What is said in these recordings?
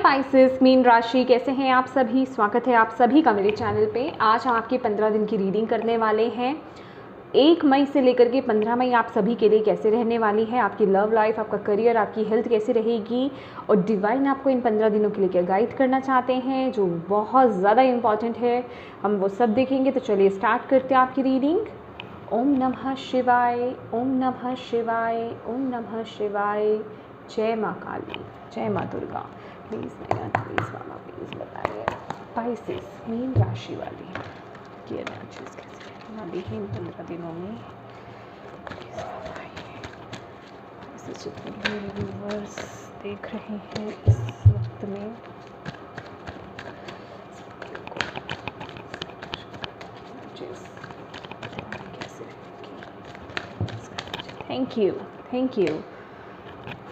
Spices mean राशि, कैसे हैं आप सभी। स्वागत है आप सभी का मेरे चैनल पे। आज हम आपके 15 दिन की रीडिंग करने वाले हैं। 1 मई से लेकर के 15 मई आप सभी के लिए कैसे रहने वाली है, आपकी लव लाइफ, आपका करियर, आपकी हेल्थ कैसे रहेगी और डिवाइन आपको इन 15 दिनों के लिए क्या गाइड करना चाहते हैं, जो बहुत ज़्यादा इम्पॉर्टेंट है, हम वो सब देखेंगे। तो चलिए स्टार्ट करते हैं आपकी रीडिंग। ओम नमः शिवाय, ओम नमः शिवाय, ओम नमः शिवाय। जय माँ काली, जय माँ Durga. Please Naina, please mama, please बताइए स्पाइसेस मीन राशि वाली ये चीज़ कैसे रहने वाली है इन 15 दिनों में। इसे जितने भी मेरे व्यूवर्स देख रहे हैं इस वक्त में, thank you, thank you.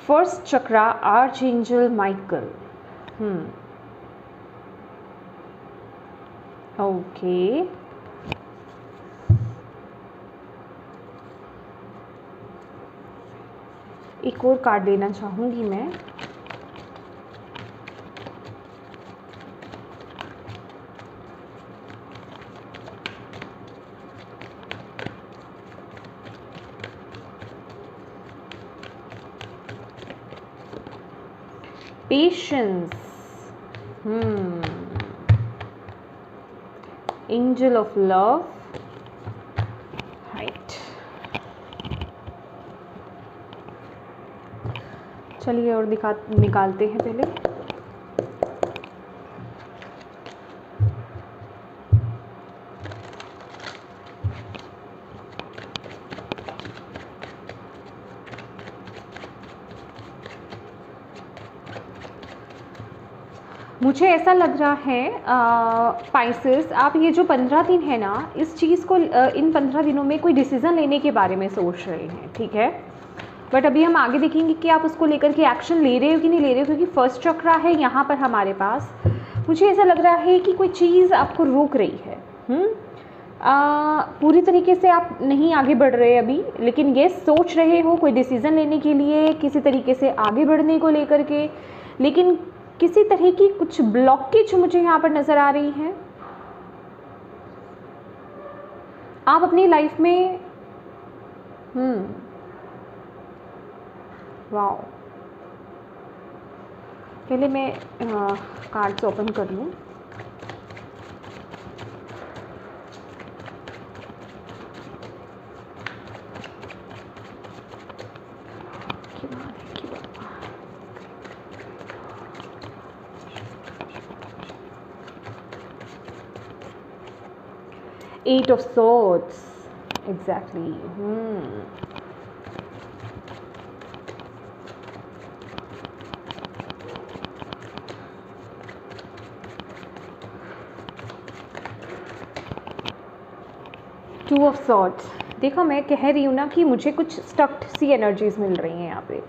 First chakra, archangel Michael. Okay, एक और कार्ड लेना चाहूँगी मैं। Patience, angel of love, right. चलिए और निकालते हैं पहले। मुझे ऐसा लग रहा है स्पाइसेस, आप ये जो 15 दिन है ना, इस चीज़ को इन 15 दिनों में कोई डिसीज़न लेने के बारे में सोच रहे हैं, ठीक है। बट अभी हम आगे देखेंगे कि आप उसको लेकर के एक्शन ले रहे हो कि नहीं ले रहे हो, क्योंकि फर्स्ट चक्रा है यहाँ पर हमारे पास। मुझे ऐसा लग रहा है कि कोई चीज़ आपको रोक रही है। पूरी तरीके से आप नहीं आगे बढ़ रहे अभी, लेकिन ये सोच रहे हो कोई डिसीज़न लेने के लिए, किसी तरीके से आगे बढ़ने को लेकर के, लेकिन किसी तरह की कुछ ब्लॉकेज मुझे यहाँ पर नज़र आ रही है। आप अपनी लाइफ में वाओ, पहले मैं कार्ड्स ओपन कर लूँ। Eight of Swords, exactly. Two of Swords। देखो, मैं कह रही हूँ ना कि मुझे कुछ स्टक्ड सी एनर्जीज मिल रही हैं यहाँ पे,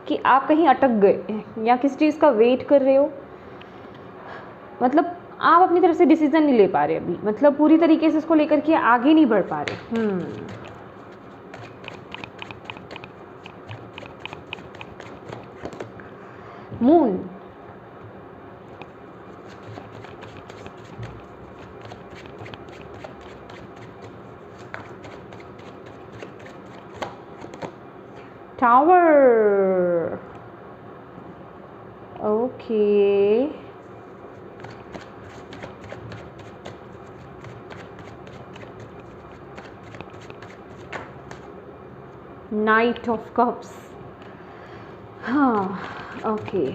कि आप कहीं अटक गए या किसी चीज़ का वेट कर रहे हो। मतलब आप अपनी तरफ से डिसीजन नहीं ले पा रहे अभी, मतलब पूरी तरीके से इसको लेकर के आगे नहीं बढ़ पा रहे। Moon, tower, okay, knight of cups, हाँ, okay,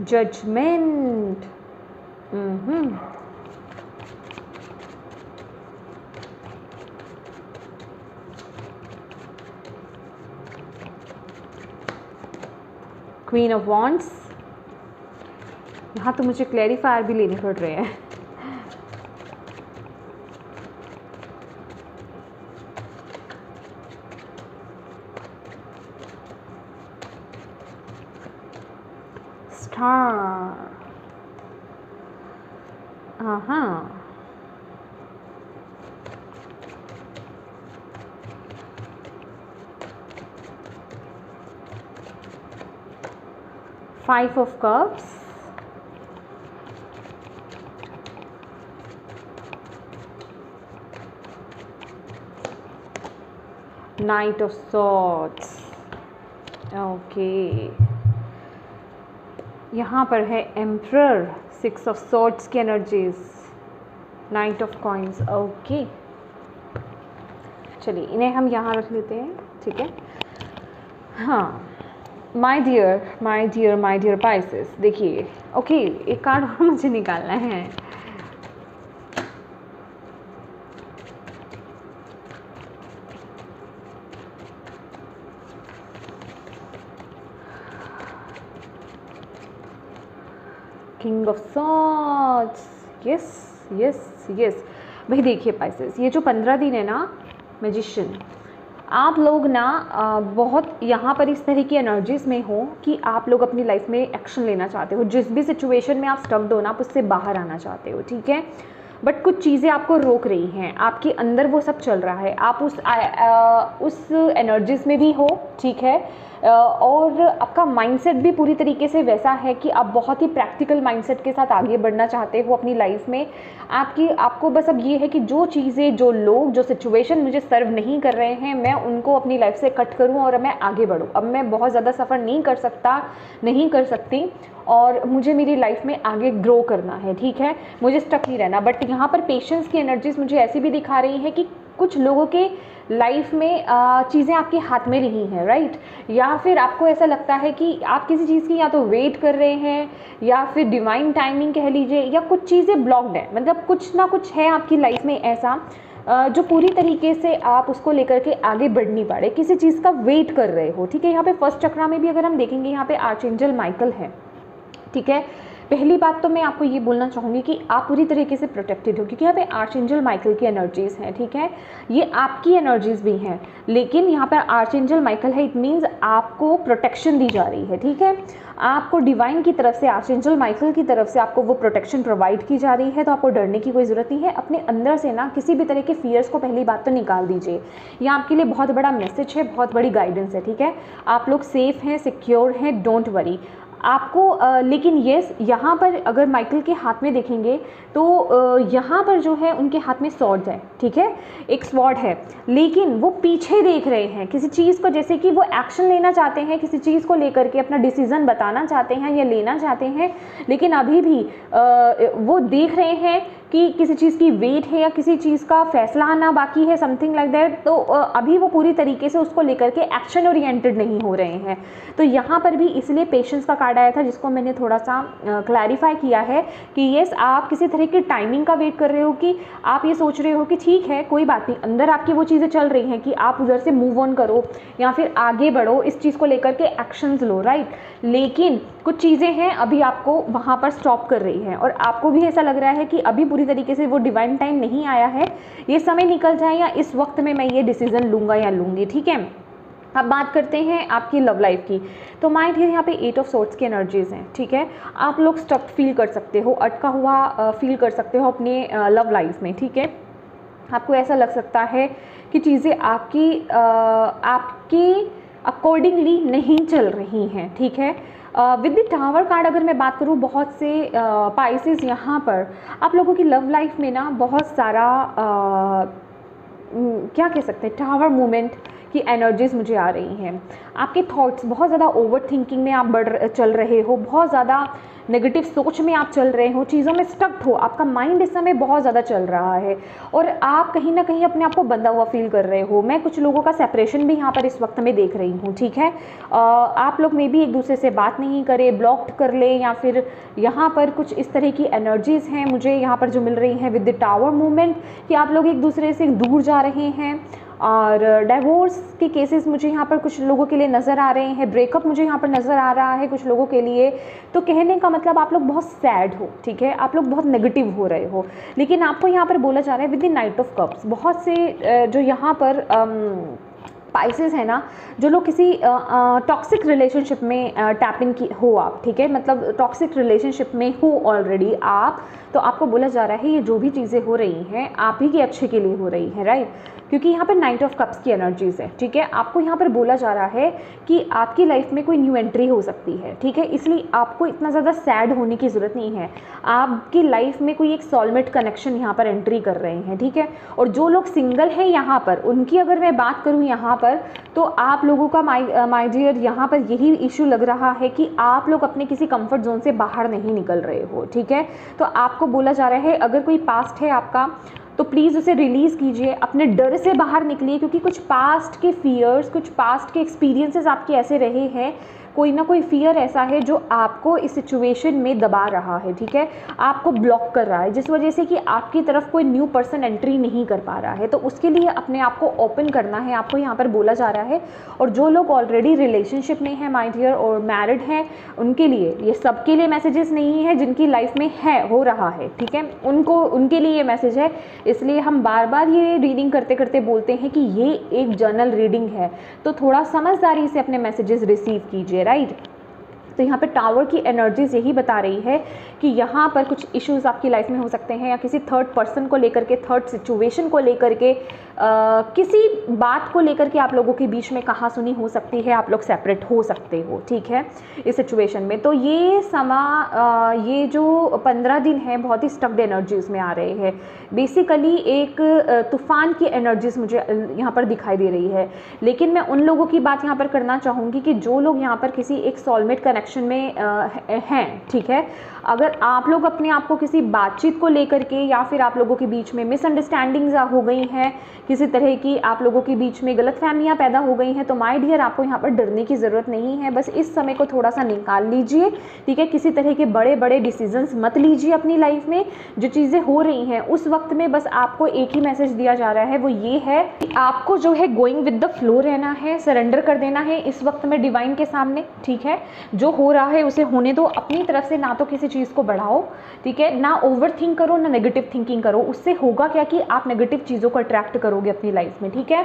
judgement, queen of wands. यहाँ तो मुझे क्लैरिफायर भी लेने पड़ रहे हैं। स्टार, हाँ, 5 of cups, Knight of Swords। Okay, यहाँ पर है Emperor, 6 of Swords की energies, Knight of Coins। Okay, चलिए इन्हें हम यहाँ रख लेते हैं, ठीक है। हाँ, माय डियर पाइसेस, देखिए ओके, एक कार्ड और मुझे निकालना है। King of swords, yes yes yes. भाई देखिए पाइसेस, ये जो 15 दिन है ना मैजिशियन, आप लोग ना बहुत यहाँ पर इस तरह की एनर्जीज़ में हो कि आप लोग अपनी लाइफ में एक्शन लेना चाहते हो। जिस भी सिचुएशन में आप स्टक्ड हो ना, आप उससे बाहर आना चाहते हो, ठीक है। बट कुछ चीज़ें आपको रोक रही हैं, आपके अंदर वो सब चल रहा है, आप उस एनर्जीज़ में भी हो, ठीक है। और आपका माइंडसेट भी पूरी तरीके से वैसा है कि आप बहुत ही प्रैक्टिकल माइंडसेट के साथ आगे बढ़ना चाहते हो अपनी लाइफ में। आपको बस अब ये है कि जो चीज़ें, जो लोग, जो सिचुएशन मुझे सर्व नहीं कर रहे हैं, मैं उनको अपनी लाइफ से कट करूं और मैं आगे बढ़ूं। अब मैं बहुत ज़्यादा सफ़र नहीं कर सकता, नहीं कर सकती, और मुझे मेरी लाइफ में आगे ग्रो करना है, ठीक है, मुझे स्टक नहीं रहना। बट यहाँ पर पेशेंस की एनर्जीज मुझे ऐसी भी दिखा रही है कि कुछ लोगों के लाइफ में चीज़ें आपके हाथ में नहीं हैं, राइट। या फिर आपको ऐसा लगता है कि आप किसी चीज़ की या तो वेट कर रहे हैं, या फिर डिवाइन टाइमिंग कह लीजिए, या कुछ चीज़ें ब्लॉक्ड हैं, मतलब कुछ ना कुछ है आपकी लाइफ में ऐसा जो पूरी तरीके से आप उसको लेकर के आगे बढ़ नहीं पा रहे, किसी चीज़ का वेट कर रहे हो, ठीक है। यहाँ पे फर्स्ट चक्रा में भी अगर हम देखेंगे, यहाँ पे आर्चएंजल माइकल है, ठीक है। पहली बात तो मैं आपको ये बोलना चाहूँगी कि आप पूरी तरीके से प्रोटेक्टेड हो, क्योंकि यहाँ पे आर्चएंजल माइकल की एनर्जीज़ हैं, ठीक है। ये आपकी एनर्जीज़ भी हैं, लेकिन यहाँ पर आर्चएंजल माइकल है, इट मीन्स आपको प्रोटेक्शन दी जा रही है, ठीक है। आपको डिवाइन की तरफ से, आर्चएंजल माइकल की तरफ से आपको वो प्रोटेक्शन प्रोवाइड की जा रही है। तो आपको डरने की कोई ज़रूरत नहीं है। अपने अंदर से ना किसी भी तरह के फियर्स को पहली बात तो निकाल दीजिए। ये आपके लिए बहुत बड़ा मैसेज है, बहुत बड़ी गाइडेंस है, ठीक है। आप लोग सेफ़ हैं, सिक्योर हैं, डोंट वरी आपको। लेकिन येस, यहाँ पर अगर माइकल के हाथ में देखेंगे तो यहाँ पर जो है उनके हाथ में स्वॉर्ड है, ठीक है, एक स्वॉर्ड है, लेकिन वो पीछे देख रहे हैं किसी चीज़ को, जैसे कि वो एक्शन लेना चाहते हैं, किसी चीज़ को लेकर के अपना डिसीज़न बताना चाहते हैं या लेना चाहते हैं, लेकिन अभी भी वो देख रहे हैं कि किसी चीज़ की वेट है या किसी चीज़ का फैसला आना बाकी है, समथिंग लाइक दैट। तो अभी वो पूरी तरीके से उसको लेकर के एक्शन ओरिएंटेड नहीं हो रहे हैं। तो यहाँ पर भी इसलिए पेशेंस का कार्ड आया था, जिसको मैंने थोड़ा सा क्लैरिफाई किया है कि येस, आप किसी तरह की टाइमिंग का वेट कर रहे हो, कि आप ये सोच रहे हो कि ठीक है कोई बात नहीं, अंदर आपकी वो चीज़ें चल रही हैं कि आप उधर से मूव ऑन करो या फिर आगे बढ़ो, इस चीज़ को लेकर के एक्शंस लो, राइट। लेकिन कुछ चीज़ें हैं अभी आपको वहाँ पर स्टॉप कर रही हैं, और आपको भी ऐसा लग रहा है कि अभी पूरी तरीके से वो डिवाइन टाइम नहीं आया है, ये समय निकल जाए या इस वक्त में मैं ये डिसीज़न लूँगा या लूँगी, ठीक है। अब बात करते हैं आपकी लव लाइफ की। तो माइंड है यहाँ पे 8 ऑफ सोर्ड्स की एनर्जीज़ हैं, ठीक है। आप लोग स्टक फील कर सकते हो, अटका हुआ फील कर सकते हो अपने लव लाइफ में, ठीक है। आपको ऐसा लग सकता है कि चीज़ें आपकी अकॉर्डिंगली नहीं चल रही हैं, ठीक है। विद द टावर कार्ड अगर मैं बात करूँ, बहुत से पाइसेस यहाँ पर आप लोगों की लव लाइफ में ना बहुत सारा क्या कह सकते हैं, टावर मूवमेंट की एनर्जीज मुझे आ रही हैं। आपके थॉट्स बहुत ज़्यादा ओवर थिंकिंग में आप चल रहे हो, बहुत ज़्यादा नेगेटिव सोच में आप चल रहे हो, चीज़ों में स्टक हो, आपका माइंड इस समय बहुत ज़्यादा चल रहा है और आप कहीं ना कहीं अपने आप को बंधा हुआ फील कर रहे हो। मैं कुछ लोगों का सेपरेशन भी यहाँ पर इस वक्त में देख रही हूँ, ठीक है। आप लोग में भी एक दूसरे से बात नहीं करें, ब्लॉक्ड कर ले, या फिर यहाँ पर कुछ इस तरह की एनर्जीज़ हैं मुझे यहाँ पर जो मिल रही हैं विद द टावर मूवमेंट, कि आप लोग एक दूसरे से दूर जा रहे हैं। और डाइवोर्स के केसेस मुझे यहाँ पर कुछ लोगों के लिए नज़र आ रहे हैं, ब्रेकअप मुझे यहाँ पर नज़र आ रहा है कुछ लोगों के लिए। तो कहने का मतलब आप लोग बहुत सैड हो, ठीक है, आप लोग बहुत नेगेटिव हो रहे हो। लेकिन आपको यहाँ पर बोला जा रहा है with the night of cups, बहुत से जो यहाँ पर स्पाइसेस है ना, जो लोग किसी टॉक्सिक रिलेशनशिप में टैप इन की हो आप, ठीक है, मतलब टॉक्सिक रिलेशनशिप में हो ऑलरेडी आप, तो आपको बोला जा रहा है ये जो भी चीज़ें हो रही हैं आप ही के अच्छे के लिए हो रही हैं, राइट, क्योंकि यहाँ पर नाइट ऑफ कप्स की एनर्जीज है, ठीक है। आपको यहाँ पर बोला जा रहा है कि आपकी लाइफ में कोई न्यू एंट्री हो सकती है, ठीक है, इसलिए आपको इतना ज़्यादा सैड होने की ज़रूरत नहीं है। आपकी लाइफ में कोई एक सोलमेट कनेक्शन यहाँ पर एंट्री कर रहे हैं, ठीक है। और जो लोग सिंगल हैं यहाँ पर, उनकी अगर मैं बात करूँ यहाँ पर, तो आप लोगों का माय डियर यहाँ पर यही इशू लग रहा है कि आप लोग अपने किसी कंफर्ट जोन से बाहर नहीं निकल रहे हो, ठीक है। तो आपको बोला जा रहा है अगर कोई पास्ट है आपका तो प्लीज़ उसे रिलीज़ कीजिए, अपने डर से बाहर निकलिए, क्योंकि कुछ पास्ट के फियर्स, कुछ पास्ट के एक्सपीरियंसेस आपके ऐसे रहे हैं, कोई ना कोई फियर ऐसा है जो आपको इस सिचुएशन में दबा रहा है, ठीक है, आपको ब्लॉक कर रहा है, जिस वजह से कि आपकी तरफ कोई न्यू पर्सन एंट्री नहीं कर पा रहा है। तो उसके लिए अपने आप को ओपन करना है, आपको यहाँ पर बोला जा रहा है। और जो लोग ऑलरेडी रिलेशनशिप में हैं माय डियर और मैरिड हैं, उनके लिए ये सबके लिए मैसेजेस नहीं है, जिनकी लाइफ में है हो रहा है, ठीक है, उनके लिए ये मैसेज है। इसलिए हम बार बार ये रीडिंग करते करते बोलते हैं कि ये एक जर्नल रीडिंग है, तो थोड़ा समझदारी से अपने मैसेजेस रिसीव कीजिए, राइट। तो यहाँ पे टावर की एनर्जीज यही बता रही है कि यहाँ पर कुछ इश्यूज आपकी लाइफ में हो सकते हैं, या किसी थर्ड पर्सन को लेकर के, थर्ड सिचुएशन को लेकर के, किसी बात को लेकर के आप लोगों के बीच में कहासुनी हो सकती है, आप लोग सेपरेट हो सकते हो, ठीक है, इस सिचुएशन में। तो ये ये जो 15 दिन है बहुत ही स्टक्ड एनर्जीज में आ रहे हैं। बेसिकली एक तूफान की एनर्जीज मुझे यहाँ पर दिखाई दे रही है। लेकिन मैं उन लोगों की बात यहाँ पर करना चाहूँगी कि जो लोग यहाँ पर किसी एक सोलमेट कनेक्शन में हैं, ठीक है, अगर आप लोग अपने आप को किसी बातचीत को लेकर के, या फिर आप लोगों के बीच में मिसअंडरस्टैंडिंग्स हो गई हैं, किसी तरह की आप लोगों के बीच में गलतफहमियां पैदा हो गई हैं, तो माय डियर आपको यहाँ पर डरने की ज़रूरत नहीं है। बस इस समय को थोड़ा सा निकाल लीजिए, ठीक है, किसी तरह के बड़े बड़े डिसीजंस मत लीजिए अपनी लाइफ में। जो चीज़ें हो रही हैं उस वक्त में बस आपको एक ही मैसेज दिया जा रहा है, वो ये है कि आपको जो है गोइंग विद द फ्लो रहना है, सरेंडर कर देना है इस वक्त में डिवाइन के सामने, ठीक है। जो हो रहा है उसे होने दो, अपनी तरफ से ना तो किसी चीज़ को बढ़ाओ, ठीक है, ना ओवर थिंक करो, ना नेगेटिव थिंकिंग करो। उससे होगा क्या कि आप नेगेटिव चीज़ों को अट्रैक्ट करोगे अपनी लाइफ में, ठीक है,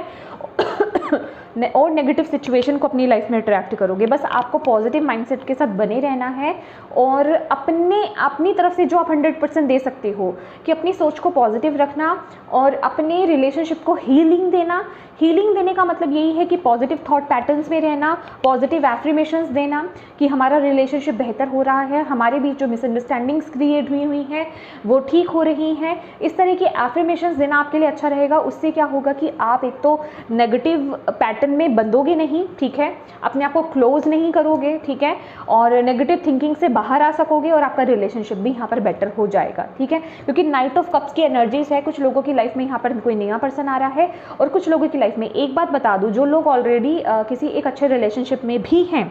और नेगेटिव सिचुएशन को अपनी लाइफ में अट्रैक्ट करोगे। बस आपको पॉजिटिव माइंडसेट के साथ बने रहना है, और अपनी तरफ से जो आप 100% दे सकते हो कि अपनी सोच को पॉजिटिव रखना, और अपने रिलेशनशिप को हीलिंग देना। हीलिंग देने का मतलब यही है कि पॉजिटिव थॉट पैटर्न्स में रहना, पॉजिटिव एफर्मेशंस देना कि हमारा रिलेशनशिप बेहतर हो रहा है, हमारे बीच जो मिसअंडरस्टैंडिंग्स क्रिएट हुई हैं वो ठीक हो रही हैं। इस तरह की एफर्मेशंस देना आपके लिए अच्छा रहेगा। उससे क्या होगा कि आप एक तो नेगेटिव पैटर्न में बंधोगे नहीं, ठीक है, अपने आप को क्लोज नहीं करोगे, ठीक है, और नेगेटिव थिंकिंग से बाहर आ सकोगे, और आपका रिलेशनशिप भी यहाँ पर बेटर हो जाएगा, ठीक है, क्योंकि नाइट ऑफ कप्स की एनर्जीज है। कुछ लोगों की लाइफ में यहाँ पर कोई नया पर्सन आ रहा है, और कुछ लोगों की लाइफ में, एक बात बता दूं, जो लोग ऑलरेडी किसी एक अच्छे रिलेशनशिप में भी हैं,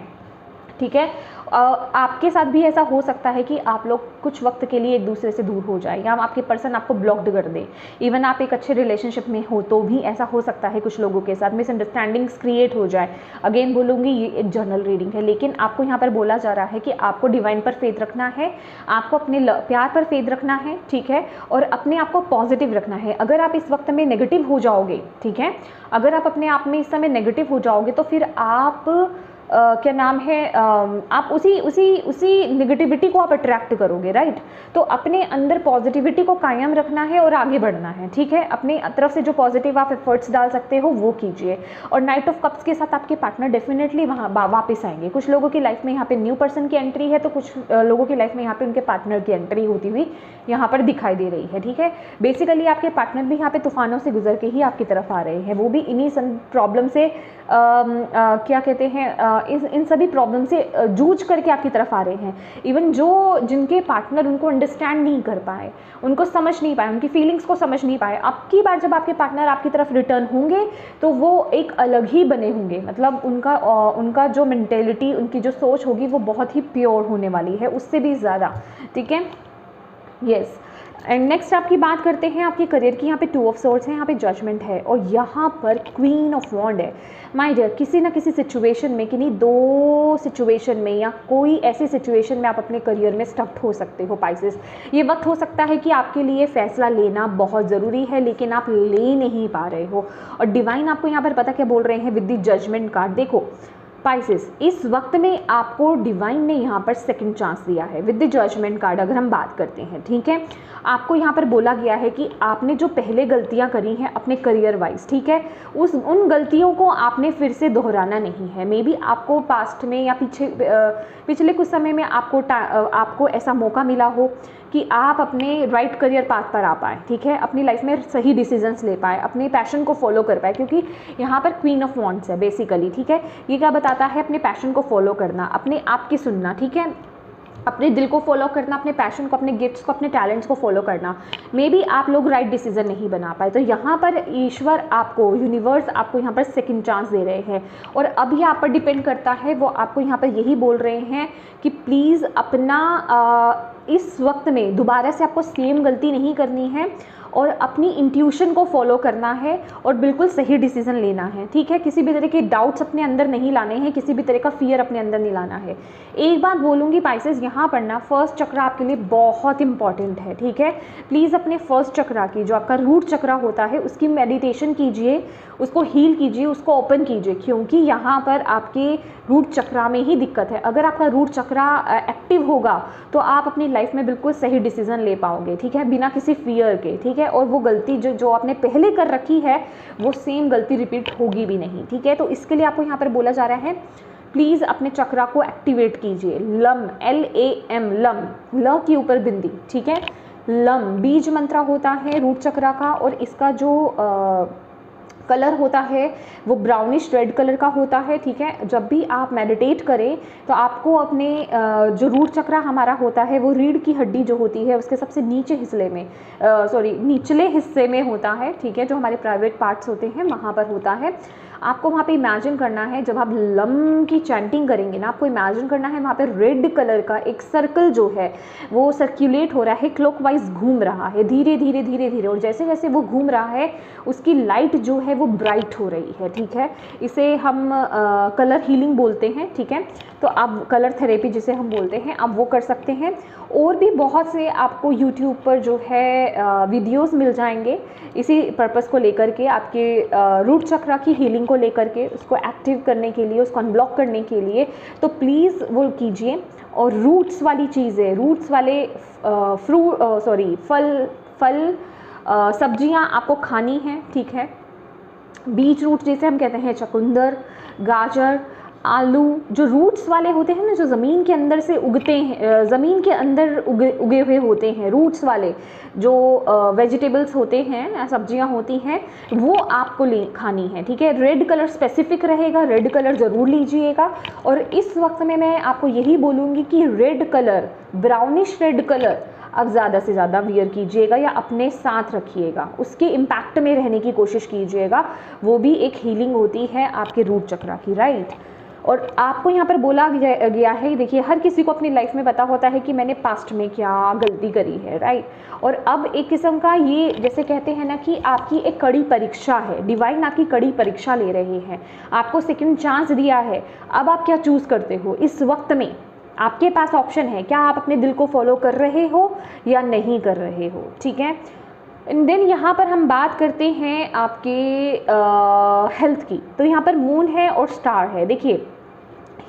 ठीक है, आपके साथ भी ऐसा हो सकता है कि आप लोग कुछ वक्त के लिए एक दूसरे से दूर हो जाए, या आपके पर्सन आपको ब्लॉक्ड कर दे। इवन आप एक अच्छे रिलेशनशिप में हो तो भी ऐसा हो सकता है, कुछ लोगों के साथ मिसअंडरस्टैंडिंग्स क्रिएट हो जाए। अगेन बोलूँगी ये एक जर्नल रीडिंग है, लेकिन आपको यहाँ पर बोला जा रहा है कि आपको डिवाइन पर फेथ रखना है, आपको अपने प्यार पर फेथ रखना है, ठीक है, और अपने आप को पॉजिटिव रखना है। अगर आप इस वक्त में नेगेटिव हो जाओगे, ठीक है, अगर आप अपने आप में इस समय नेगेटिव हो जाओगे तो फिर आप क्या नाम है, आप उसी नेगेटिविटी को आप अट्रैक्ट करोगे, राइट। तो अपने अंदर पॉजिटिविटी को कायम रखना है और आगे बढ़ना है, ठीक है, अपने तरफ से जो पॉजिटिव आप एफर्ट्स डाल सकते हो वो कीजिए। और नाइट ऑफ कप्स के साथ आपके पार्टनर डेफिनेटली वहाँ वापस आएंगे। कुछ लोगों की लाइफ में यहाँ पे न्यू पर्सन की एंट्री है, तो कुछ लोगों की लाइफ में यहाँ पे उनके पार्टनर की एंट्री होती हुई यहाँ पर दिखाई दे रही है, ठीक है। बेसिकली आपके पार्टनर भी यहाँ पे तूफानों से गुजर के ही आपकी तरफ आ रहे हैं, वो भी इन्हीं प्रॉब्लम से क्या कहते हैं, इन सभी प्रॉब्लम से जूझ करके आपकी तरफ आ रहे हैं। इवन जिनके पार्टनर उनको अंडरस्टैंड नहीं कर पाए, उनको समझ नहीं पाए, उनकी फीलिंग्स को समझ नहीं पाए, अब की बार जब आपके पार्टनर आपकी तरफ रिटर्न होंगे तो वो एक अलग ही बने होंगे। मतलब उनका जो मेंटेलिटी, उनकी जो सोच होगी वो बहुत ही प्योर होने वाली है, उससे भी ज़्यादा, ठीक है, यस। एंड नेक्स्ट आपकी बात करते हैं आपके करियर की। यहाँ पे 2 ऑफ सोर्ड्स है, यहाँ पे जजमेंट है और यहाँ पर क्वीन ऑफ वॉन्ड है। माय डियर, किसी ना किसी सिचुएशन में, किन्हीं 2 सिचुएशन में या कोई ऐसी सिचुएशन में आप अपने करियर में स्टक्ड हो सकते हो पाइसेस। ये वक्त हो सकता है कि आपके लिए फैसला लेना बहुत ज़रूरी है लेकिन आप ले नहीं पा रहे हो। और डिवाइन आपको यहाँ पर पता क्या बोल रहे हैं विद द जजमेंट कार्ड। देखो पाइसेस, इस वक्त में आपको डिवाइन ने यहाँ पर सेकंड चांस दिया है विद द जजमेंट कार्ड। अगर हम बात करते हैं, ठीक है, आपको यहाँ पर बोला गया है कि आपने जो पहले गलतियाँ करी हैं अपने करियर वाइज, ठीक है, उन गलतियों को आपने फिर से दोहराना नहीं है। मे बी आपको पास्ट में या पिछले कुछ समय में आपको ऐसा मौका मिला हो कि आप अपने राइट करियर पाथ पर आ पाए, ठीक है, अपनी लाइफ में सही डिसीजंस ले पाए, अपने पैशन को फॉलो कर पाए, क्योंकि यहाँ पर क्वीन ऑफ वॉन्ड्स है बेसिकली, ठीक है। ये क्या बताता है? अपने पैशन को फॉलो करना, अपने आप की सुनना, ठीक है, अपने दिल को फॉलो करना, अपने पैशन को, अपने गिफ्ट्स को, अपने टैलेंट्स को फॉलो करना। मे बी आप लोग राइट डिसीजन नहीं बना पाए, तो यहाँ पर ईश्वर आपको, यूनिवर्स आपको यहाँ पर सेकंड चांस दे रहे हैं। और अभी आप पर डिपेंड करता है, वो आपको यहाँ पर यही बोल रहे हैं कि प्लीज़ अपना इस वक्त में दोबारा से आपको सेम गलती नहीं करनी है और अपनी इंट्यूशन को फॉलो करना है और बिल्कुल सही डिसीजन लेना है, ठीक है। किसी भी तरह के डाउट्स अपने अंदर नहीं लाने हैं, किसी भी तरह का फियर अपने अंदर नहीं लाना है। एक बात बोलूँगी पाइसेस, यहाँ पर ना फर्स्ट चक्र आपके लिए बहुत इंपॉर्टेंट है, ठीक है। प्लीज़ अपने फर्स्ट चक्र की, जो आपका रूट चक्र होता है, उसकी मेडिटेशन कीजिए, उसको हील कीजिए, उसको ओपन कीजिए, क्योंकि यहाँ पर आपके रूट चक्र में ही दिक्कत है। अगर आपका रूट चक्र एक्टिव होगा तो आप अपनी लाइफ में बिल्कुल सही डिसीजन ले पाओगे, ठीक है, बिना किसी फियर के, ठीक है। और वो गलती जो आपने पहले कर रखी है वो सेम गलती रिपीट होगी भी नहीं, ठीक है। तो इसके लिए आपको यहाँ पर बोला जा रहा है प्लीज़ अपने चक्रा को एक्टिवेट कीजिए। लम, LAM, लम, ल के ऊपर बिंदी, ठीक है। लम बीज मंत्र होता है रूट चक्रा का और इसका जो कलर होता है वो ब्राउनिश रेड कलर का होता है, ठीक है। जब भी आप मेडिटेट करें तो आपको अपने जो रूट चक्र हमारा होता है वो रीढ़ की हड्डी जो होती है उसके सबसे नीचे हिस्से में निचले हिस्से में होता है, ठीक है, जो हमारे प्राइवेट पार्ट्स होते हैं वहाँ पर होता है। आपको वहाँ पे इमेजिन करना है, जब आप लम की चैंटिंग करेंगे ना, आपको इमेजिन करना है वहाँ पे रेड कलर का एक सर्कल जो है वो सर्कुलेट हो रहा है, क्लॉकवाइज घूम रहा है धीरे धीरे धीरे धीरे, और जैसे जैसे वो घूम रहा है उसकी लाइट जो है वो ब्राइट हो रही है, ठीक है। इसे हम कलर हीलिंग बोलते हैं, ठीक है। तो आप कलर थेरेपी जिसे हम बोलते हैं आप वो कर सकते हैं। और भी बहुत से आपको यूट्यूब पर जो है वीडियोस मिल जाएंगे इसी पर्पस को लेकर के, आपके रूट चक्र की हीलिंग को लेकर के, उसको एक्टिव करने के लिए, उसको अनब्लॉक करने के लिए। तो प्लीज़ वो कीजिए। और रूट्स वाली चीज़ें, रूट्स वाले फल सब्जियां आपको खानी हैं, ठीक है। बीज रूट जैसे हम कहते हैं, चुकंदर, गाजर, आलू, जो रूट्स वाले होते हैं ना, जो ज़मीन के अंदर से उगते हैं, ज़मीन के अंदर उगे हुए होते हैं, रूट्स वाले जो वेजिटेबल्स होते हैं, सब्जियां होती हैं, वो आपको खानी है, ठीक है। रेड कलर स्पेसिफिक रहेगा, रेड कलर ज़रूर लीजिएगा। और इस वक्त में मैं आपको यही बोलूँगी कि red colour, brownish red colour अब ज़्यादा से ज़्यादा वियर कीजिएगा या अपने साथ रखिएगा, उसके इम्पैक्ट में रहने की कोशिश कीजिएगा। वो भी एक हीलिंग होती है आपके रूट चक्र की, राइट। और आपको यहाँ पर बोला गया है, देखिए हर किसी को अपनी लाइफ में पता होता है कि मैंने पास्ट में क्या गलती करी है, राइट। और अब एक किस्म का ये जैसे कहते हैं ना कि आपकी एक कड़ी परीक्षा है, डिवाइन आपकी कड़ी परीक्षा ले रहे हैं, आपको सेकंड चांस दिया है। अब आप क्या चूज़ करते हो इस वक्त में? आपके पास ऑप्शन है, क्या आप अपने दिल को फॉलो कर रहे हो या नहीं कर रहे हो, ठीक है। एंड देन यहाँ पर हम बात करते हैं आपके हेल्थ की। तो यहाँ पर मून है और स्टार है। देखिए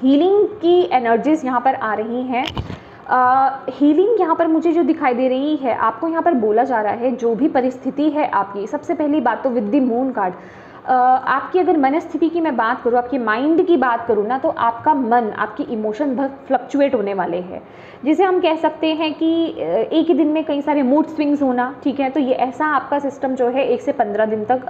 हीलिंग की एनर्जीज यहाँ पर आ रही हैं। हीलिंग यहाँ पर मुझे जो दिखाई दे रही है, आपको यहाँ पर बोला जा रहा है जो भी परिस्थिति है आपकी, सबसे पहली बात तो विद द मून कार्ड, आपकी अगर मनस्थिति की मैं बात करूँ, आपकी माइंड की बात करूँ ना, तो आपका मन, आपकी इमोशन बहुत फ्लक्चुएट होने वाले हैं, जिसे हम कह सकते हैं कि एक ही दिन में कई सारे मूड स्विंग्स होना, ठीक है। तो ये ऐसा आपका सिस्टम जो है 1 से 15 दिन तक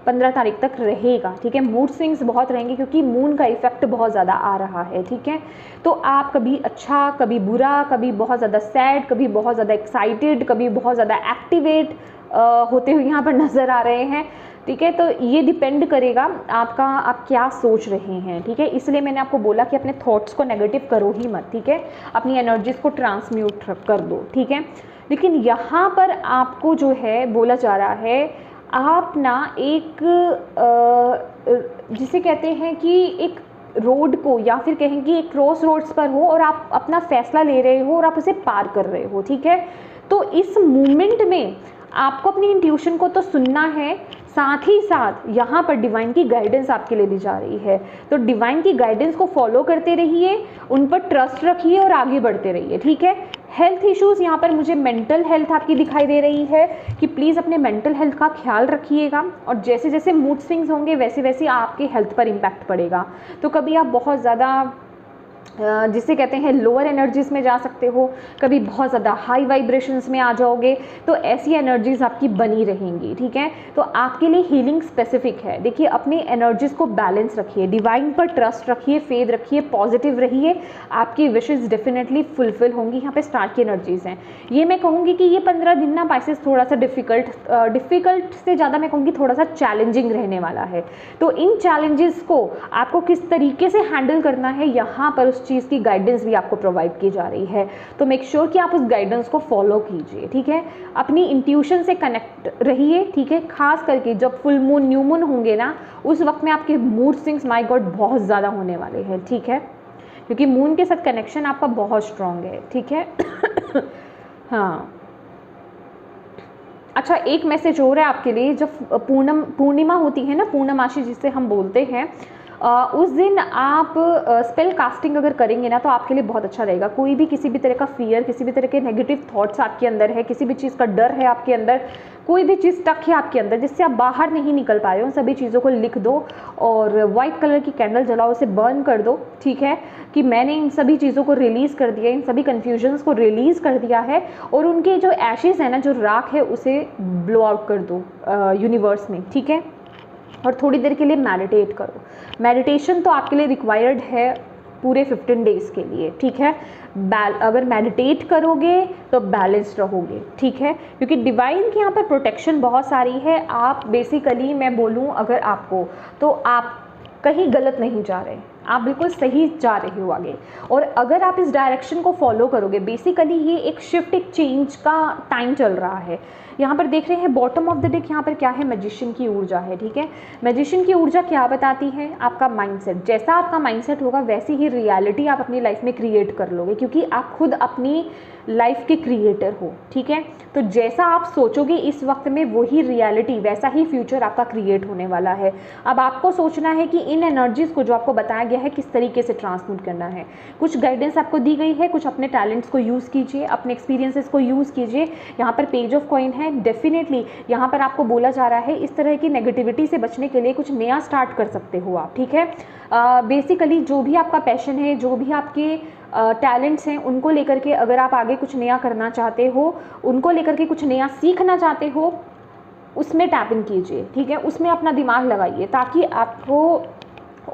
15 तारीख तक रहेगा, ठीक है। मूड स्विंग्स बहुत रहेंगे क्योंकि मून का इफेक्ट बहुत ज़्यादा आ रहा है, ठीक है। तो आप कभी अच्छा, कभी बुरा, कभी बहुत ज़्यादा सैड, कभी बहुत ज़्यादा एक्साइटेड, कभी बहुत ज़्यादा एक्टिवेट होते हुए यहाँ पर नज़र आ रहे हैं। ठीक है। तो ये डिपेंड करेगा आपका, आप क्या सोच रहे हैं, ठीक है। इसलिए मैंने आपको बोला कि अपने थॉट्स को नेगेटिव करो ही मत, ठीक है, अपनी एनर्जीज को ट्रांसम्यूट कर दो, ठीक है। लेकिन यहाँ पर आपको जो है बोला जा रहा है, आप ना एक जिसे कहते हैं कि एक रोड को, या फिर कहें कि एक क्रॉस रोड्स पर हो और आप अपना फैसला ले रहे हो और आप उसे पार कर रहे हो, ठीक है। तो इस मोमेंट में आपको अपनी इंट्यूशन को तो सुनना है, साथ ही साथ यहाँ पर डिवाइन की गाइडेंस आपके लिए दी जा रही है। तो डिवाइन की गाइडेंस को फॉलो करते रहिए, उन पर ट्रस्ट रखिए और आगे बढ़ते रहिए, ठीक है। हेल्थ इश्यूज़, यहाँ पर मुझे मेंटल हेल्थ आपकी दिखाई दे रही है कि प्लीज़ अपने मेंटल हेल्थ का ख्याल रखिएगा, और जैसे जैसे मूड स्विंग्स होंगे वैसे वैसे आपके हेल्थ पर इम्पैक्ट पड़ेगा। तो कभी आप बहुत ज़्यादा जिसे कहते हैं लोअर एनर्जीज़ में जा सकते हो, कभी बहुत ज़्यादा हाई वाइब्रेशंस में आ जाओगे, तो ऐसी एनर्जीज़ आपकी बनी रहेंगी, ठीक है। तो आपके लिए हीलिंग स्पेसिफिक है। देखिए, अपनी एनर्जीज़ को बैलेंस रखिए, डिवाइन पर ट्रस्ट रखिए, फेथ रखिए, पॉजिटिव रहिए, आपकी विशेज़ डेफिनेटली फुलफिल होंगी। यहाँ पे स्टार की एनर्जीज़ हैं। ये मैं कहूँगी कि ये 15 दिन ना पाइसेस थोड़ा सा डिफ़िकल्ट से ज़्यादा मैं कहूँगी थोड़ा सा चैलेंजिंग रहने वाला है। तो इन चैलेंजेस को आपको किस तरीके से हैंडल करना है, यहाँ पर उस चीज़ की गाइडेंस भी आपको प्रोवाइड की जा रही है। तो मेक श्योर कि आप उस गाइडेंस को फॉलो कीजिए, ठीक है। अपनी इंट्यूशन से कनेक्ट रहिए, ठीक है। खास करके जब फुल मून, न्यू मून होंगे ना, उस वक्त में आपके मूड स्विंग्स माय गॉड बहुत ज़्यादा होने वाले हैं, ठीक है, क्योंकि मून के साथ कनेक्शन आपका बहुत स्ट्रांग है, ठीक है। हाँ, अच्छा, एक मैसेज हो रहा है आपके लिए। जब पूर्णिमा होती है ना, पूर्णमासी जिसे हम बोलते हैं, उस दिन आप स्पेल कास्टिंग अगर करेंगे ना, तो आपके लिए बहुत अच्छा रहेगा। कोई भी किसी भी तरह का फियर, किसी भी तरह के नेगेटिव थॉट्स आपके अंदर है, किसी भी चीज़ का डर है आपके अंदर, कोई भी चीज़ स्टक है आपके अंदर जिससे आप बाहर नहीं निकल पा रहे हो, उन सभी चीज़ों को लिख दो और वाइट कलर की कैंडल जलाओ, उसे बर्न कर दो, ठीक है, कि मैंने इन सभी चीज़ों को रिलीज़ कर दिया, इन सभी कन्फ्यूजन्स को रिलीज़ कर दिया है, और उनके जो एशेज़ है ना, जो राख है, उसे ब्लो आउट कर दो यूनिवर्स में, ठीक है। और थोड़ी देर के लिए मेडिटेट करो। मेडिटेशन तो आपके लिए रिक्वायर्ड है पूरे 15 डेज़ के लिए, ठीक है। अगर मेडिटेट करोगे तो बैलेंस्ड रहोगे, ठीक है, क्योंकि डिवाइन की यहाँ पर प्रोटेक्शन बहुत सारी है। आप बेसिकली, मैं बोलूँ अगर आपको, तो आप कहीं गलत नहीं जा रहे, आप बिल्कुल सही जा रहे हो आगे। और अगर आप इस डायरेक्शन को फॉलो करोगे, बेसिकली ये एक शिफ्ट, एक चेंज का टाइम चल रहा है। यहाँ पर देख रहे हैं बॉटम ऑफ द डेक, यहाँ पर क्या है, मैजिशियन की ऊर्जा है, ठीक है। मैजिशियन की ऊर्जा क्या बताती है, आपका माइंडसेट। जैसा आपका माइंडसेट होगा वैसी ही रियलिटी आप अपनी लाइफ में क्रिएट कर लोगे, क्योंकि आप खुद अपनी लाइफ के क्रिएटर हो, ठीक है। तो जैसा आप सोचोगे इस वक्त में, वही रियलिटी, वैसा ही फ्यूचर आपका क्रिएट होने वाला है। अब आपको सोचना है कि इन एनर्जीज़ को जो आपको बताया गया है किस तरीके से ट्रांसमिट करना है। कुछ गाइडेंस आपको दी गई है, कुछ अपने टैलेंट्स को यूज़ कीजिए, अपने एक्सपीरियंसेस को यूज़ कीजिए। यहाँ पर पेज ऑफ कॉइन है, डेफिनेटली यहाँ पर आपको बोला जा रहा है इस तरह की नेगेटिविटी से बचने के लिए कुछ नया स्टार्ट कर सकते हो आप, ठीक है। बेसिकली जो भी आपका पैशन है, जो भी आपके टैलेंट्स हैं, उनको लेकर के अगर आप आगे कुछ नया करना चाहते हो, उनको लेकर के कुछ नया सीखना चाहते हो, उसमें टैप इन कीजिए, ठीक है। उसमें अपना दिमाग लगाइए, ताकि आपको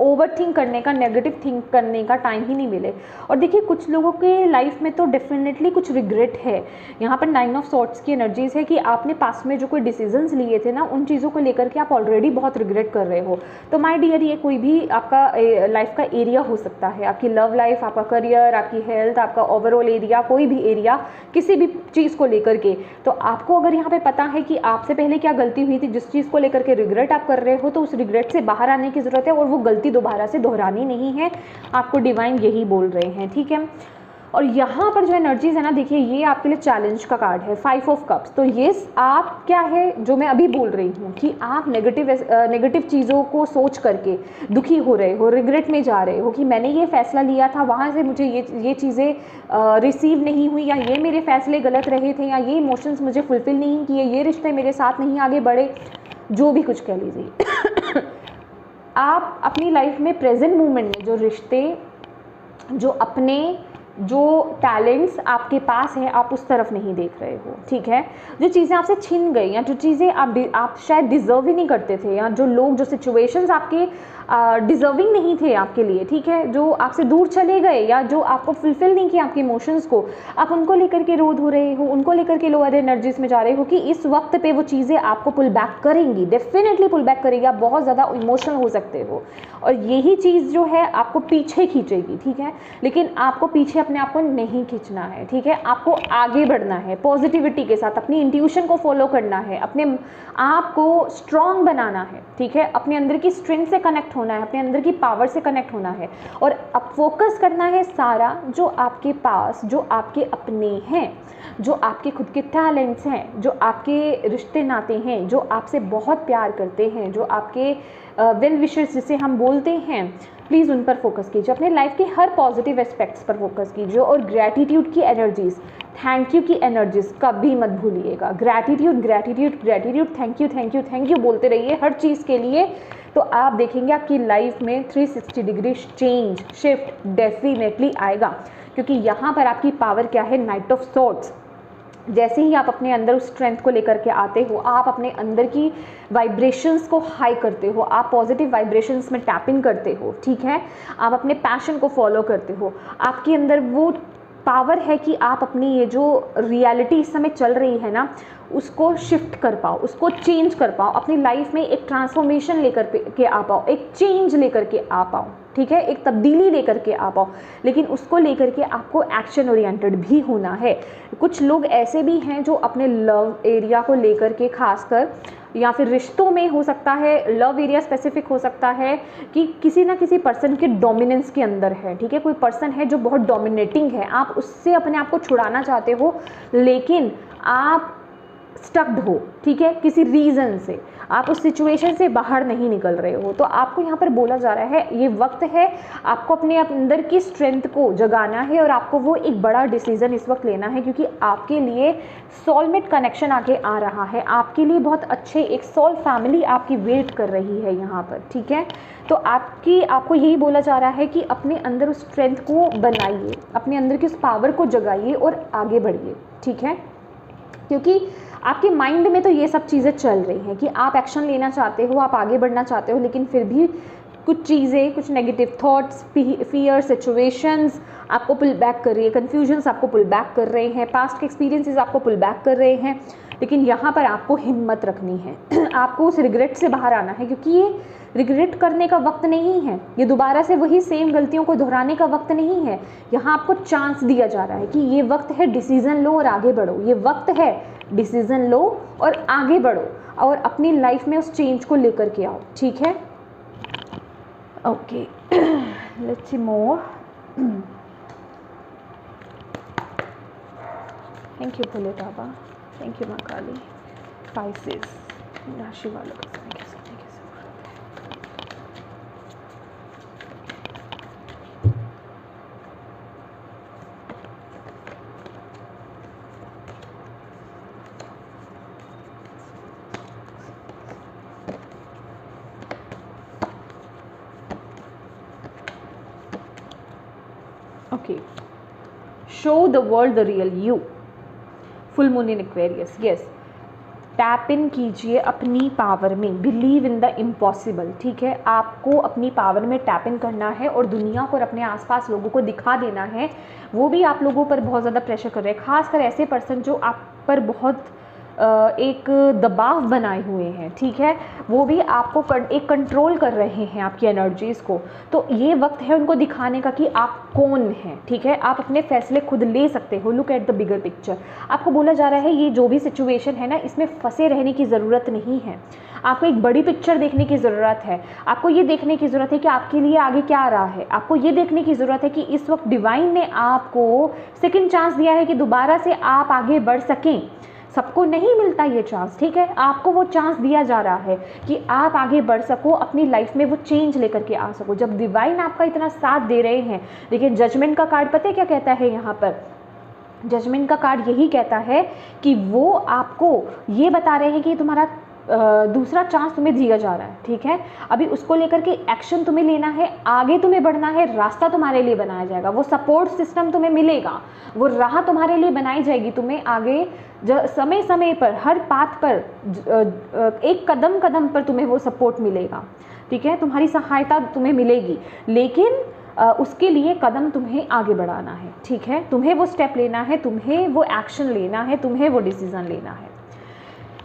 ओवर थिंक करने का, नेगेटिव थिंक करने का टाइम ही नहीं मिले। और देखिए, कुछ लोगों के लाइफ में तो डेफिनेटली कुछ रिग्रेट है। यहाँ पर 9 ऑफ सॉर्ट्स की एनर्जीज है कि आपने पास्ट में जो कोई डिसीजंस लिए थे ना, उन चीज़ों को लेकर के आप ऑलरेडी बहुत रिग्रेट कर रहे हो। तो माय डियर, ये कोई भी आपका लाइफ का एरिया हो सकता है, आपकी लव लाइफ, आपका करियर, आपकी हेल्थ, आपका ओवरऑल एरिया, कोई भी एरिया, किसी भी चीज़ को लेकर के। तो आपको अगर यहाँ पे पता है कि आपसे पहले क्या गलती हुई थी, जिस चीज़ को लेकर के रिग्रेट आप कर रहे हो, तो उस रिग्रेट से बाहर आने की ज़रूरत है, और वो गलती दोबारा से दोहरानी नहीं है। आपको डिवाइन यही बोल रहे हैं, ठीक है। और यहाँ पर जो एनर्जीज है ना, देखिए, ये आपके लिए चैलेंज का कार्ड है, 5 ऑफ कप्स। तो ये आप क्या है जो मैं अभी बोल रही हूँ कि आप नेगेटिव चीज़ों को सोच करके दुखी हो रहे हो, रिग्रेट में जा रहे हो कि मैंने ये फैसला लिया था, वहाँ से मुझे ये चीज़ें रिसीव नहीं हुई, या ये मेरे फैसले गलत रहे थे, या ये इमोशंस मुझे फुलफिल नहीं किए, ये रिश्ते मेरे साथ नहीं आगे बढ़े, जो भी कुछ कह लीजिए। आप अपनी लाइफ में प्रेजेंट मोमेंट में जो रिश्ते, जो टैलेंट्स आपके पास हैं, आप उस तरफ नहीं देख रहे हो, ठीक है। जो चीज़ें आपसे छिन गई, या जो चीज़ें आप शायद डिज़र्व ही नहीं करते थे, या जो लोग, जो सिचुएशंस डिज़र्विंग नहीं थे आपके लिए, ठीक है, जो आपसे दूर चले गए या जो आपको फुलफिल नहीं किया आपके इमोशंस को, आप उनको लेकर के रोध हो रहे हो, उनको लेकर के लोअर एनर्जीज में जा रहे हो कि इस वक्त पे वो चीज़ें आपको पुल बैक करेंगी, डेफिनेटली पुल बैक करेगी। आप बहुत ज़्यादा इमोशनल हो सकते हो और यही चीज़ जो है आपको पीछे खींचेगी, ठीक है, लेकिन आपको पीछे अपने आप को नहीं खींचना है, ठीक है, आपको आगे बढ़ना है पॉजिटिविटी के साथ, अपनी इंट्यूशन को फॉलो करना है, अपने आप को स्ट्रॉन्ग बनाना है, ठीक है, अपने अंदर की स्ट्रेंथ से कनेक्ट होना है, अपने अंदर की पावर से कनेक्ट होना है और अब फोकस करना है सारा जो आपके पास, जो आपके अपने हैं, जो आपके खुद के टैलेंट्स हैं, जो आपके रिश्ते नाते हैं, जो आपसे बहुत प्यार करते हैं, जो आपके वेल विशर्स जिसे हम बोलते हैं, प्लीज़ उन पर फोकस कीजिए। अपने लाइफ के हर पॉजिटिव एस्पेक्ट्स पर फोकस कीजिए और ग्रैटिट्यूड की एनर्जीज, थैंक यू की एनर्जीज कभी मत भूलिएगा। Gratitude gratitude gratitude, thank you thank you thank you बोलते रहिए हर चीज़ के लिए, तो आप देखेंगे आपकी लाइफ में 360 डिग्री चेंज, शिफ्ट डेफिनेटली आएगा। क्योंकि यहाँ पर आपकी पावर क्या है, नाइट ऑफ सॉर्ड्स। जैसे ही आप अपने अंदर उस स्ट्रेंथ को लेकर के आते हो, आप अपने अंदर की वाइब्रेशंस को हाई करते हो, आप पॉजिटिव वाइब्रेशंस में टैप इन करते हो, ठीक है, आप अपने पैशन को फॉलो करते हो, आपके अंदर वो पावर है कि आप अपनी ये जो रियलिटी इस समय चल रही है ना उसको शिफ्ट कर पाओ, उसको चेंज कर पाओ, अपनी लाइफ में एक ट्रांसफॉर्मेशन लेकर के आ पाओ, एक चेंज लेकर के आ पाओ, ठीक है, एक तब्दीली लेकर के आ पाओ। लेकिन उसको लेकर के आपको एक्शन ओरिएंटेड भी होना है। कुछ लोग ऐसे भी हैं जो अपने लव एरिया को लेकर के, खासकर या फिर रिश्तों में हो सकता है, लव एरिया स्पेसिफिक हो सकता है कि किसी ना किसी पर्सन के डोमिनेंस के अंदर है, ठीक है, कोई पर्सन है जो बहुत डोमिनेटिंग है, आप उससे अपने आप को छुड़ाना चाहते हो लेकिन आप स्टक्ड हो, ठीक है, किसी रीज़न से आप उस सिचुएशन से बाहर नहीं निकल रहे हो, तो आपको यहाँ पर बोला जा रहा है ये वक्त है आपको अपने अंदर की स्ट्रेंथ को जगाना है और आपको वो एक बड़ा डिसीजन इस वक्त लेना है, क्योंकि आपके लिए सोलमेट कनेक्शन आगे आ रहा है, आपके लिए बहुत अच्छे एक सोल फैमिली आपकी वेट कर रही है यहाँ पर, ठीक है। तो आपको यही बोला जा रहा है कि अपने अंदर उस स्ट्रेंथ को बनाइए, अपने अंदर की उस पावर को जगाइए और आगे बढ़िए, ठीक है, क्योंकि आपके माइंड में तो ये सब चीज़ें चल रही हैं कि आप एक्शन लेना चाहते हो, आप आगे बढ़ना चाहते हो, लेकिन फिर भी कुछ चीज़ें, कुछ नेगेटिव थॉट्स, फियर, सिचुएशंस आपको पुल बैक कर रही है, कन्फ्यूजन्स आपको पुल बैक कर रहे हैं, पास्ट के एक्सपीरियंसेस आपको पुल बैक कर रहे हैं। लेकिन यहाँ पर आपको हिम्मत रखनी है आपको उस रिग्रेट से बाहर आना है, क्योंकि ये रिग्रेट करने का वक्त नहीं है, ये दोबारा से वही सेम गलतियों को दोहराने का वक्त नहीं है। यहाँ आपको चांस दिया जा रहा है कि ये वक्त है डिसीज़न लो और आगे बढ़ो, ये वक्त है डिसीज़न लो और आगे बढ़ो और अपनी लाइफ में उस चेंज को लेकर के आओ, ठीक है। Okay, let's see more. Thank you Bhole Baba, thank you माँ काली। स्पाइसेस राशि वालों का समय कैसे okay, show the world the real you, full moon in Aquarius, yes, tap in कीजिए अपनी पावर में, बिलीव इन द इम्पॉसिबल, ठीक है, आपको अपनी पावर में टैप इन करना है और दुनिया को और अपने आसपास लोगों को दिखा देना है। वो भी आप लोगों पर बहुत ज़्यादा प्रेशर कर रहे हैं, खासकर ऐसे पर्सन जो आप पर बहुत एक दबाव बनाए हुए हैं, ठीक है, वो भी आपको एक कंट्रोल कर रहे हैं आपकी एनर्जीज़ को। तो ये वक्त है उनको दिखाने का कि आप कौन हैं, ठीक है, आप अपने फैसले खुद ले सकते हो। Look at the bigger picture. आपको बोला जा रहा है ये जो भी सिचुएशन है ना, इसमें फंसे रहने की ज़रूरत नहीं है, आपको एक बड़ी पिक्चर देखने की ज़रूरत है। आपको ये देखने की ज़रूरत है कि आपके लिए आगे क्या आ रहा है। आपको ये देखने की ज़रूरत है कि इस वक्त डिवाइन ने आपको सेकंड चांस दिया है कि दोबारा से आप आगे बढ़ सकें। सबको नहीं मिलता ये चांस, ठीक है, आपको वो चांस दिया जा रहा है कि आप आगे बढ़ सको, अपनी लाइफ में वो चेंज लेकर के आ सको। जब डिवाइन आपका इतना साथ दे रहे हैं, देखिए जजमेंट का कार्ड पता है क्या कहता है यहाँ पर? जजमेंट का कार्ड यही कहता है कि वो आपको ये बता रहे हैं कि तुम्हारा दूसरा चांस तुम्हें दिया जा रहा है, ठीक है। अभी उसको लेकर के एक्शन तुम्हें लेना है, आगे तुम्हें बढ़ना है, रास्ता तुम्हारे लिए बनाया जाएगा, वो सपोर्ट सिस्टम तुम्हें मिलेगा, वो राह तुम्हारे लिए बनाई जाएगी। तुम्हें आगे समय समय पर, हर पाथ पर, एक कदम कदम पर तुम्हें वो सपोर्ट मिलेगा, ठीक है। तुम्हारी सहायता तुम्हें मिलेगी, लेकिन उसके लिए कदम तुम्हें आगे बढ़ाना है, ठीक है। तुम्हें वो स्टेप लेना है, तुम्हें वो एक्शन लेना है, तुम्हें वो डिसीज़न लेना है।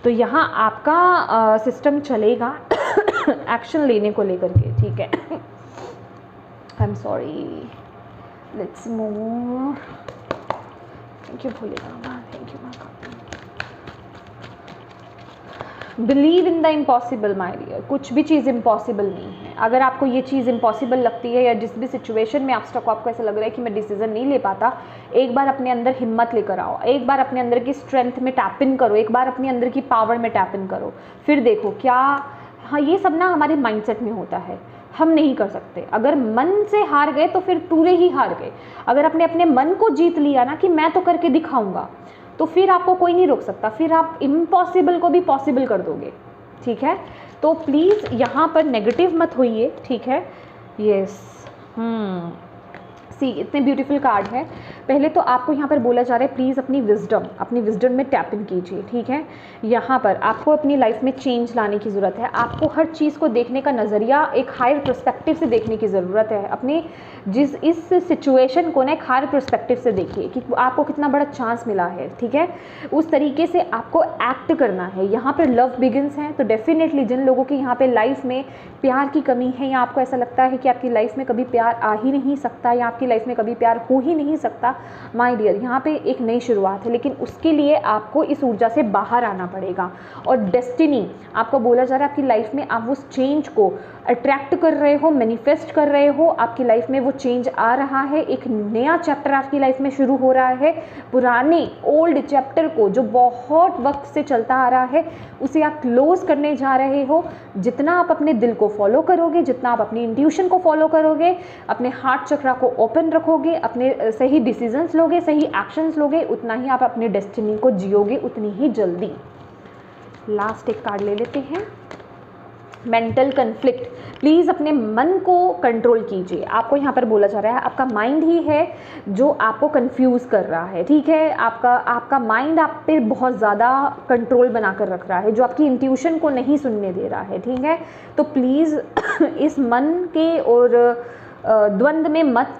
तो यहाँ आपका सिस्टम चलेगा एक्शन लेने को लेकर के, ठीक है। I am sorry, let's move. Thank you Bhole Baba, thank you माता। Believe in the impossible my dear, कुछ भी चीज़ इम्पॉसिबल नहीं है। अगर आपको ये चीज़ इम्पॉसिबल लगती है या जिस भी सिचुएशन में आप स्टक हो, आपको ऐसा लग रहा है कि मैं डिसीजन नहीं ले पाता, एक बार अपने अंदर हिम्मत लेकर आओ, एक बार अपने अंदर की स्ट्रेंथ में टैप इन करो, एक बार अपने अंदर की पावर में टैप इन करो, फिर देखो क्या। हाँ, ये सब ना हमारे माइंडसेट में होता है, हम नहीं कर सकते। अगर मन से हार गए तो फिर पूरे ही हार गए। अगर आपने अपने मन को जीत लिया ना कि मैं तो करके दिखाऊंगा, तो फिर आपको कोई नहीं रोक सकता, फिर आप इम्पॉसिबल को भी पॉसिबल कर दोगे, ठीक है। तो प्लीज़ यहाँ पर नेगेटिव मत होइए, ठीक है। यस, सी इतने ब्यूटीफुल कार्ड है। पहले तो आपको यहाँ पर बोला जा रहा है प्लीज़ अपनी विजडम में टैप इन कीजिए, ठीक है। यहाँ पर आपको अपनी लाइफ में चेंज लाने की ज़रूरत है। आपको हर चीज़ को देखने का नज़रिया एक हायर पर्सपेक्टिव से देखने की ज़रूरत है। अपने इस सिचुएशन को ना एक हायर पर्सपेक्टिव से देखिए कि आपको कितना बड़ा चांस मिला है, ठीक है। उस तरीके से आपको एक्ट करना है। यहाँ पर लव बिगिंस है, तो डेफिनेटली जिन लोगों की यहाँ पर लाइफ में प्यार की कमी है, या आपको ऐसा लगता है कि आपकी लाइफ में कभी प्यार आ ही नहीं सकता, या आपकी लाइफ में कभी प्यार हो ही नहीं सकता, माय डियर, यहाँ पे एक नई शुरुआत है। लेकिन उसके लिए आपको इस ऊर्जा से बाहर आना पड़ेगा। और डेस्टिनी आपको बोला जा रहा है, आपकी लाइफ में आप उस चेंज को अट्रैक्ट कर रहे हो, मैनिफेस्ट कर रहे हो, आपकी लाइफ में वो चेंज आ रहा है। एक नया चैप्टर आपकी लाइफ में शुरू हो रहा है। पुराने ओल्ड चैप्टर को जो बहुत वक्त से चलता आ रहा है, उसे आप क्लोज करने जा रहे हो। जितना आप अपने दिल को फॉलो करोगे, जितना आप अपनी इंट्यूशन को फॉलो करोगे, अपने हार्ट चक्रा को ओपन रखोगे, अपने सही डिसीजंस लोगे, सही एक्शंस लोगे, उतना ही आप अपने डेस्टिनी को जियोगे, उतनी ही जल्दी। लास्ट एक कार्ड ले लेते हैं, मेंटल कन्फ्लिक्ट। प्लीज़ अपने मन को कंट्रोल कीजिए। आपको यहाँ पर बोला जा रहा है आपका माइंड ही है जो आपको कंफ्यूज कर रहा है, ठीक है। आपका माइंड आप पे बहुत ज़्यादा कंट्रोल बना कर रख रहा है, जो आपकी इंट्यूशन को नहीं सुनने दे रहा है, ठीक है। तो प्लीज़ इस मन के और द्वंद्व में मत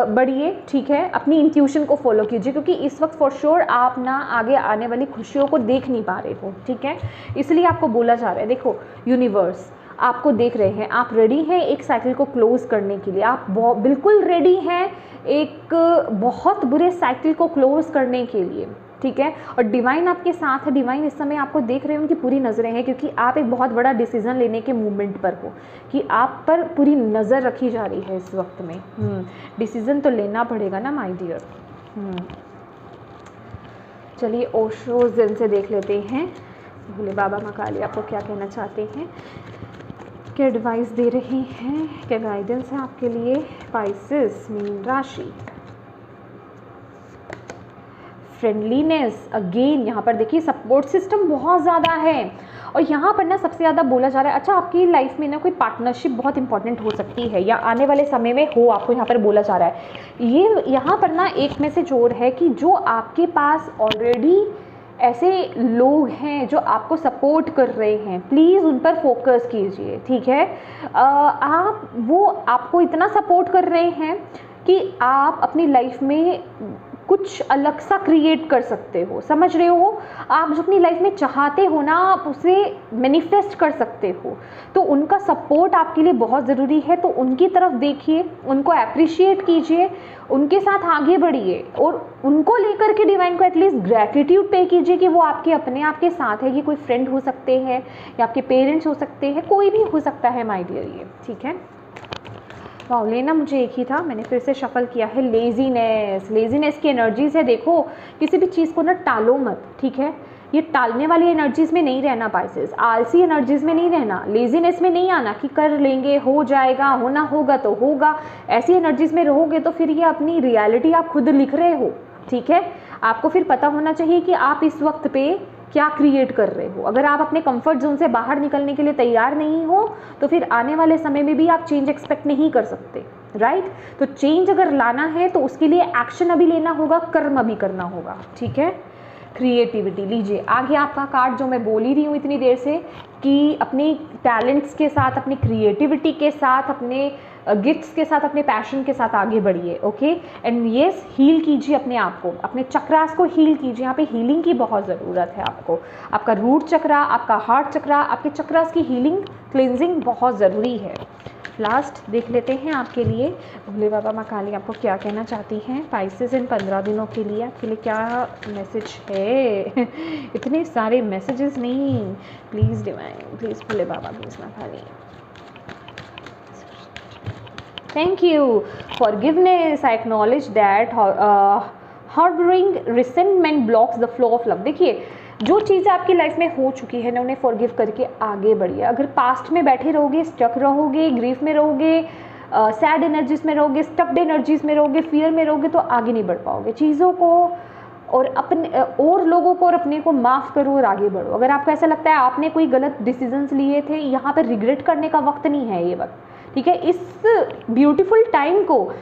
बढ़िए, ठीक है। अपनी इंट्यूशन को फॉलो कीजिए, क्योंकि इस वक्त फॉर श्योर आप ना आगे आने वाली खुशियों को देख नहीं पा रहे हो, ठीक है। इसलिए आपको बोला जा रहा है, देखो यूनिवर्स आपको देख रहे हैं, आप रेडी हैं एक साइकिल को क्लोज करने के लिए, आप बिल्कुल रेडी हैं एक बहुत बुरे साइकिल को क्लोज करने के लिए, ठीक है। और डिवाइन आपके साथ है, डिवाइन इस समय आपको देख रहे हैं, उनकी पूरी नज़रें हैं, क्योंकि आप एक बहुत बड़ा डिसीजन लेने के मूवमेंट पर हो, कि आप पर पूरी नज़र रखी जा रही है इस वक्त में। डिसीजन तो लेना पड़ेगा ना माय डियर। चलिए ओशो ज़ेन से देख लेते हैं, भोले बाबा महाकाली आपको क्या कहना चाहते हैं, क्या एडवाइस दे रहे हैं, क्या गाइडेंस है आपके लिए। पाइसेस मीन राशि, फ्रेंडलीनेस, अगेन यहाँ पर देखिए सपोर्ट सिस्टम बहुत ज़्यादा है। और यहाँ पर ना सबसे ज़्यादा बोला जा रहा है, अच्छा आपकी लाइफ में ना कोई पार्टनरशिप बहुत इंपॉर्टेंट हो सकती है, या आने वाले समय में हो, आपको यहाँ पर बोला जा रहा है। ये यहाँ पर ना एक मैसेज और है कि जो आपके पास ऑलरेडी ऐसे लोग हैं जो आपको सपोर्ट कर रहे हैं, प्लीज़ उन पर फोकस कीजिए, ठीक है। वो आपको इतना सपोर्ट कर रहे हैं कि आप अपनी लाइफ में कुछ अलग सा क्रिएट कर सकते हो, समझ रहे हो। आप जो अपनी लाइफ में चाहते हो ना, आप उसे मैनिफेस्ट कर सकते हो। तो उनका सपोर्ट आपके लिए बहुत ज़रूरी है, तो उनकी तरफ देखिए, उनको अप्रिशिएट कीजिए, उनके साथ आगे बढ़िए, और उनको लेकर के डिवाइन को एटलीस्ट ग्रैटिट्यूड पे कीजिए कि वो आपके अपने आपके साथ है। कि कोई फ्रेंड हो सकते हैं, या आपके पेरेंट्स हो सकते हैं, कोई भी हो सकता है माय डियर, ये ठीक है। वाह, लेना मुझे एक ही था, मैंने फिर से शफल किया है। लेजीनेस की एनर्जीज है। देखो किसी भी चीज़ को ना टालो मत, ठीक है। ये टालने वाली एनर्जीज में नहीं रहना पाइसेस, आलसी एनर्जीज में नहीं रहना, लेजीनेस में नहीं आना कि कर लेंगे, हो जाएगा, होना होगा तो होगा। ऐसी एनर्जीज में रहोगे तो फिर ये अपनी रियलिटी आप खुद लिख रहे हो, ठीक है। आपको फिर पता होना चाहिए कि आप इस वक्त पे क्या क्रिएट कर रहे हो। अगर आप अपने कंफर्ट जोन से बाहर निकलने के लिए तैयार नहीं हो तो फिर आने वाले समय में भी आप चेंज एक्सपेक्ट नहीं कर सकते, राइट। तो चेंज अगर लाना है तो उसके लिए एक्शन अभी लेना होगा, कर्म अभी करना होगा, ठीक है। क्रिएटिविटी लीजिए, आगे आपका कार्ड जो मैं बोल ही रही हूँ इतनी देर से कि अपनी टैलेंट्स के साथ, अपनी क्रिएटिविटी के साथ, अपने गिफ्ट्स के साथ, अपने पैशन के साथ आगे बढ़िए, ओके। एंड यस, हील कीजिए अपने आप को, अपने चक्रास को हील कीजिए। यहाँ पे हीलिंग की बहुत ज़रूरत है आपको। आपका रूट चक्रा, आपका हार्ट चक्रा, आपके चक्रास की हीलिंग, क्लिनजिंग बहुत ज़रूरी है। लास्ट देख लेते हैं आपके लिए भोले बाबा माँ काली आपको क्या कहना चाहती हैं। पाइसेस इन 15 दिनों के लिए आपके लिए क्या मैसेज है। इतने सारे मैसेजेस नहीं, please divine, please Bhole Baba, please माँ काली। Thank you. Forgiveness. I acknowledge that harboring resentment blocks the flow of love. देखिए, जो चीज़ें आपकी लाइफ में हो चुकी है ना, उन्हें फॉरगिव करके आगे बढ़िए। अगर पास्ट में बैठे रहोगे, स्टक रहोगे, ग्रीफ में रहोगे, सैड एनर्जीज में रहोगे, स्टक्ड एनर्जीज में रहोगे, फियर में रहोगे, तो आगे नहीं बढ़ पाओगे। चीज़ों को और अपने और लोगों को और अपने को माफ़ करो और आगे बढ़ो। अगर आपको ऐसा लगता है आपने कोई गलत डिसीजंस लिए थे, यहाँ पर रिग्रेट करने का वक्त नहीं है ये वक्त, ठीक है। इस ब्यूटीफुल टाइम को,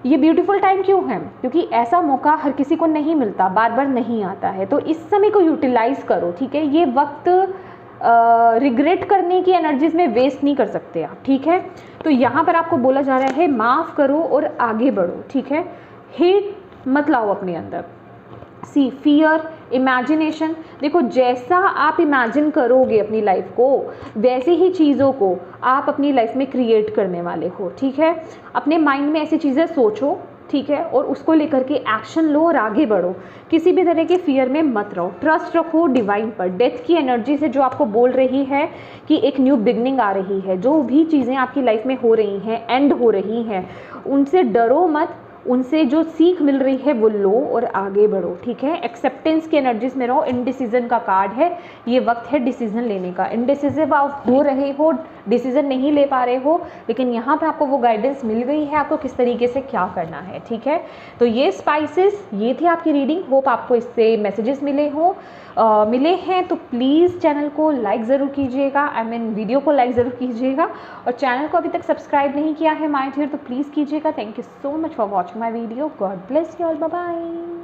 ये ब्यूटीफुल टाइम क्यों है, क्योंकि ऐसा मौका हर किसी को नहीं मिलता, बार बार नहीं आता है। तो इस समय को यूटिलाइज करो, ठीक है। ये वक्त रिग्रेट करने की एनर्जीज में वेस्ट नहीं कर सकते आप, ठीक है। तो यहाँ पर आपको बोला जा रहा है माफ़ करो और आगे बढ़ो, ठीक है। हेट मत लाओ अपने अंदर। सी फियर, इमेजिनेशन, देखो जैसा आप इमेजिन करोगे अपनी लाइफ को, वैसे ही चीज़ों को आप अपनी लाइफ में क्रिएट करने वाले हो, ठीक है। अपने माइंड में ऐसी चीज़ें सोचो, ठीक है, और उसको लेकर के एक्शन लो और आगे बढ़ो। किसी भी तरह के फियर में मत रहो, ट्रस्ट रखो डिवाइन पर। डेथ की एनर्जी से जो आपको बोल रही है कि एक न्यू बिगनिंग आ रही है, जो भी चीज़ें आपकी लाइफ में हो रही हैं, एंड हो रही हैं, उनसे डरो मत, उनसे जो सीख मिल रही है वो लो और आगे बढ़ो, ठीक है। एक्सेप्टेंस की एनर्जीज में रहो। इनडिसीजन का कार्ड है, ये वक्त है डिसीजन लेने का। इनडिसिसिव आप हो रहे हो, डिसीजन नहीं ले पा रहे हो, लेकिन यहाँ पे आपको वो गाइडेंस मिल गई है आपको किस तरीके से क्या करना है, ठीक है। तो ये स्पाइसेस, ये थी आपकी रीडिंग। होप आपको इससे मैसेजेस मिले हैं तो प्लीज़ चैनल को लाइक ज़रूर कीजिएगा, वीडियो को लाइक ज़रूर कीजिएगा, और चैनल को अभी तक सब्सक्राइब नहीं किया है माय डियर तो प्लीज़ कीजिएगा। Thank you so much for watching my video. God bless you all, bye bye.